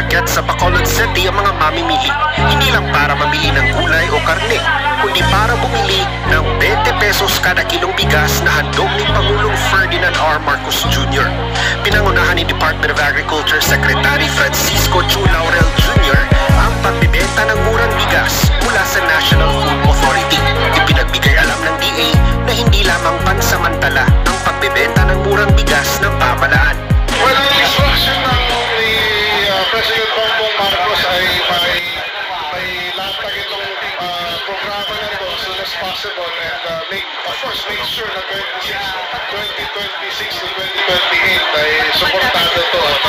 aakyat sa Bacolod City ang mga mamimili. Hindi lang para mamili ng gulay o karne, kundi para bumili ng 20 pesos kada kilong bigas na handog ni Pangulong Ferdinand R. Marcos Jr. Pinangunahan ni Department of Agriculture Secretary Francisco Chu Laurel Jr. ang pagbibenta ng murang bigas mula sa National Food Authority. Ipinagbigay alam ng DA na hindi lamang pansamantala ang pagbibenta ng murang bigas ng pamahalaan. Well, ang instruction ng President Bongbong Marcos ay may latag itong programa na ito as soon as possible and of course make sure na 2026 to 2028 ay suportado ito at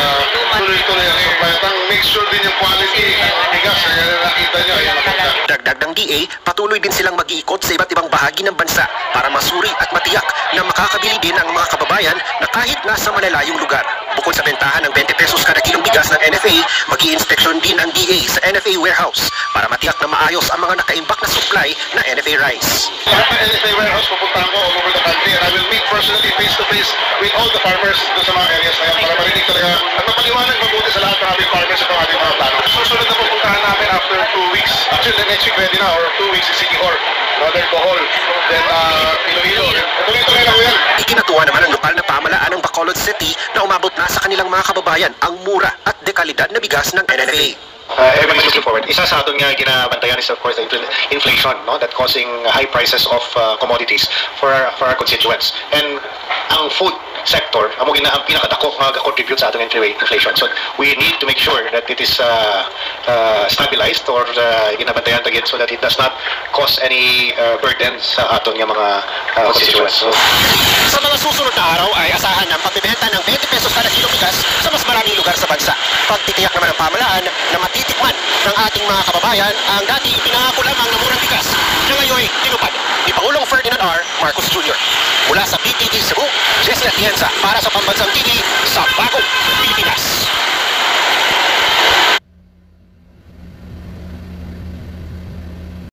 tuloy-tuloy ang supply. Make sure din yung quality ng bigas na nakita nyo ay maganda. Dagdag ng DA, patuloy din silang mag-iikot sa iba't ibang bahagi ng bansa para masuri at matiyak na makakabili din ang mga kababayan na kahit nasa malalayong lugar. Bukod sa bentahan ng 20 pesos kada kilong bigas ng NFA, mag-i-inspeksyon din ang DA sa NFA warehouse para matiyak na maayos ang mga nakaimbak na supply na NFA rice. Sa NFA warehouse, pupuntahan ko all over the country and I will meet personally face-to-face with all the farmers doon sa mga areas na yan para marinig talaga at mapaliwanag mabuti sa lahat ng aming farmers at ang ating mga plano. Susunod na pupuntahan namin after 2 weeks. Actually, next week ready na or 2 weeks is Siquijor, then Bohol, then Iloilo. Tuloy-tuloy na ko yan. Ikinatuwa naman ang lokal na pamahalaan ng Bacolod City na umabot na sa kanilang mga kababayan ang mura at dekalidad na bigas ng NFA. Everybody's looking forward. Isa sa atin nga ginabantayan is of course the inflation, no, that causing high prices of commodities for our constituents. And ang food sector amo ang pinakadako nga contribute sa atong inflation. So we need to make sure that it is stabilized or ginabantayan again so that it does not cause any burden sa aton nga mga constituents. Sa mga susunod na araw ay asahan ang pagbibenta ng 20 pesos kada kilong bigas sa mas maraming lugar sa bansa. Pagtitiyak naman ng pamahalaan na matitikman ng ating mga kababayan ang dati pinangako lamang na murang bigas na ngayon tinupad ni Pangulong Ferdinand R. Marcos Jr. Mula sa PTV Cebu, Jesse Atienza para sa Pambansang TV sa Bago.